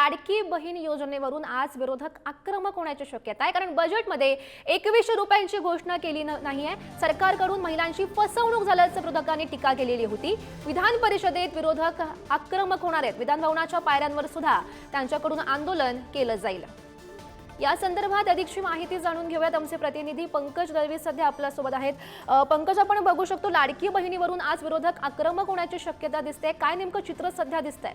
लाडकी बहीण योजनेवरून आज विरोधक आक्रमक होण्याची शक्यता आहे, कारण बजेटमध्ये 2100 रुपयांची घोषणा केली नाहीये। सरकारकडून महिलांची फसवणूक झाल्याचं विरोधकांनी टीका केलेली होती। विधान परिषदेत विरोधक आक्रमक होणार आहेत। विधान भवनाच्या पायऱ्यांवर सुद्धा त्यांच्याकडून आंदोलन केलं जाईल। या संदर्भात अधिकची माहिती जाणून घेऊयात। आमचे प्रतिनिधी पंकज दळवी सध्या आपल्या सोबत आहेत। पंकज, आपण बघू शकतो लाडकी बहिणीवरून आज विरोधक आक्रमक होण्याची शक्यता दिसते। काय नेमकं चित्र सध्या दिसतंय?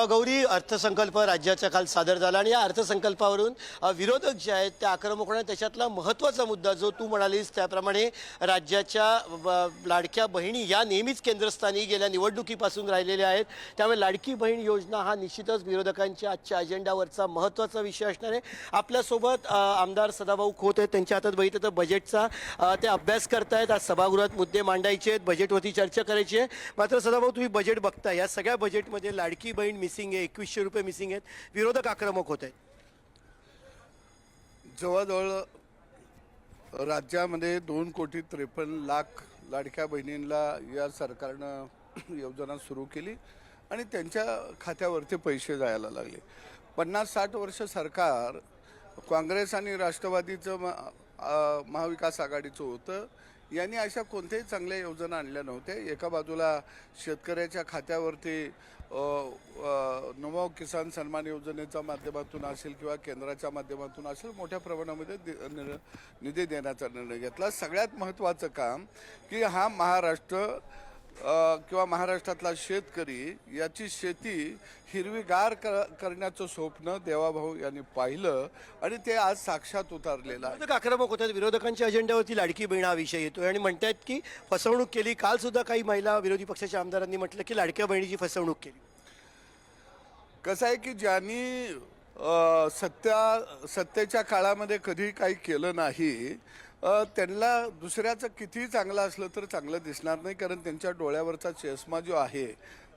गौरी, अर्थसंकल्प राज्याचा काल सादर झाला आणि या अर्थसंकल्पावरून विरोधक जे आहेत ते आक्रमक होणार। त्याच्यातला महत्त्वाचा मुद्दा जो तू म्हणालीस त्याप्रमाणे राज्याच्या लाडक्या बहिणी या नेहमीच केंद्रस्थानी गेल्या निवडणुकीपासून राहिलेल्या आहेत। त्यामुळे लाडकी बहीण योजना हा निश्चितच विरोधकांच्या आजच्या अजेंडावरचा महत्त्वाचा विषय असणार आहे। आपल्यासोबत आमदार सदाभाऊ खोत आहेत। त्यांच्या हातात बघितलं तर बजेटचा ते अभ्यास करतायत। आज सभागृहात मुद्दे मांडायचे आहेत, बजेटवरती चर्चा करायची आहे। मात्र सदाभाऊ, तुम्ही बजेट बघताय, या सगळ्या बजेटमध्ये लाडकी बहीण मिसिंग आहे, 2100 रुपये मिसिंग आहेत, विरोधक आक्रमक होत आहेत। जवळजवळ राज्यामध्ये 2,53,00,000 लाडक्या बहिणींना या सरकारनं योजना सुरू केली आणि त्यांच्या खात्यावरती पैसे जायला लागले। 50-60 वर्ष सरकार काँग्रेस आणि राष्ट्रवादीचं महाविकास आघाडीचं होतं। यांनी अशा कोणत्याही चांगल्या योजना आणल्या नव्हत्या। एका बाजूला शेतकऱ्याच्या खात्यावरती नमो किसान सन्मान योजनेच्या माध्यमातून असेल किंवा केंद्राच्या माध्यमातून असेल मोठ्या प्रमाणामध्ये निधी देण्याचा निर्णय घेतला। सगळ्यात महत्त्वाचं काम की हा महाराष्ट्र किंवा महाराष्ट्रातला शेतकरी याची शेती हिरवीगार करण्याचं स्वप्न देवाभाऊ यांनी पाहिलं आणि ते आज साक्षात उतरलेलं आहे। आक्रमक होतात, विरोधकांच्या अजेंड्यावरती लाडकी बहीण हा विषय येतोय आणि म्हणतात की फसवणूक केली। काल सुद्धा काही महिला विरोधी पक्षाच्या आमदारांनी म्हटलं की लाडक्या बहिणीची फसवणूक केली। कसं आहे की ज्यांनी सत्तेच्या काळामध्ये कधी काही केलं नाही त्यांना दुसऱ्याचं कितीही चांगलं असलं तर चांगलं दिसणार नाही, कारण त्यांच्या डोळ्यावरचा चष्मा जो आहे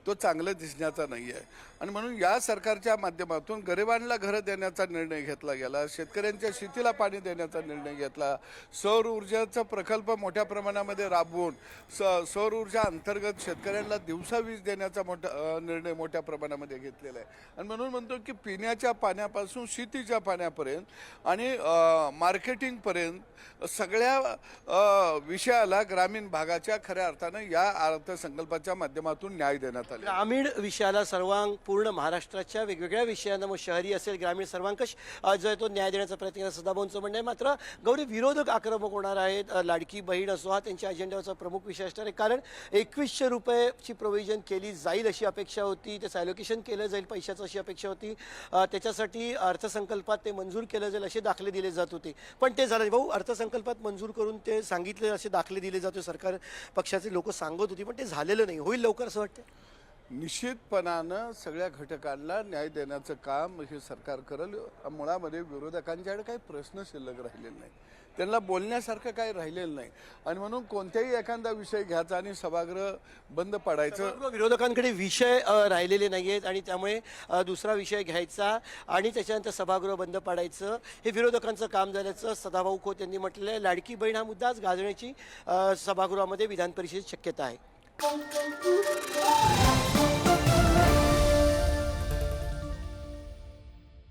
तो चांगलं दिसण्याचा नाही आहे। आणि म्हणून या सरकारच्या माध्यमातून गरिबांना घरं देण्याचा निर्णय घेतला गेला, शेतकऱ्यांच्या शेतीला पाणी देण्याचा निर्णय घेतला, सौर ऊर्जाचा प्रकल्प मोठ्या प्रमाणामध्ये राबवून सौर ऊर्जा अंतर्गत शेतकऱ्यांना दिवसा वीज देण्याचा निर्णय मोठ्या प्रमाणामध्ये घेतलेला आहे। आणि म्हणून म्हणतो की पिण्याच्या पाण्यापासून शेतीच्या पाण्यापर्यंत आणि मार्केटिंगपर्यंत सगळ्या विषयाला ग्रामीण भागाच्या खऱ्या अर्थानं या अर्थसंकल्पाच्या माध्यमातून न्याय देण्यात आला। ग्रामीण विषयाला पूर्ण महाराष्ट्राच्या वेगवेगळ्या विषयांना, मग शहरी असेल ग्रामीण सर्वांकष जो आहे तो न्याय देण्याचा प्रयत्न सदाभाऊंचं म्हणणं आहे। मात्र गौरी, विरोधक आक्रमक होणार आहेत। लाडकी बहीण असो हा त्यांच्या अजेंड्यावरचा प्रमुख विषय असणार आहे, कारण 2100 रुपयाची प्रोव्हिजन केली जाईल अशी अपेक्षा होती, त्याचं ॲलोकेशन केलं जाईल पैशाचं अशी अपेक्षा होती, त्याच्यासाठी अर्थसंकल्पात ते मंजूर केलं जाईल असे दाखले दिले जात होते, पण ते झालं भाऊ। अर्थसंकल्पात मंजूर करून ते सांगितले असे दाखले दिले जाते, सरकार पक्षाचे लोक सांगत होती, पण ते झालेलं नाही। होईल लवकर असं वाटतं? निश्चितपणानं सगळ्या घटकांना न्याय देण्याचं काम हे सरकार करेल। मुळामध्ये विरोधकांच्याकडे काही प्रश्न शिल्लक राहिलेले नाही, त्यांना बोलण्यासारखं काही राहिलेलं नाही आणि म्हणून कोणत्याही एखादा विषय घ्यायचा आणि सभागृह बंद पाडायचं। विरोधकांकडे विषय राहिलेले नाही आहेत आणि त्यामुळे दुसरा विषय घ्यायचा आणि त्याच्यानंतर सभागृह बंद पाडायचं हे विरोधकांचं काम झाल्याचं सदाभाऊ खोत यांनी म्हटलेलं आहे। लाडकी बहीण हा मुद्दाच गाजण्याची सभागृहामध्ये विधान परिषदेत शक्यता आहे।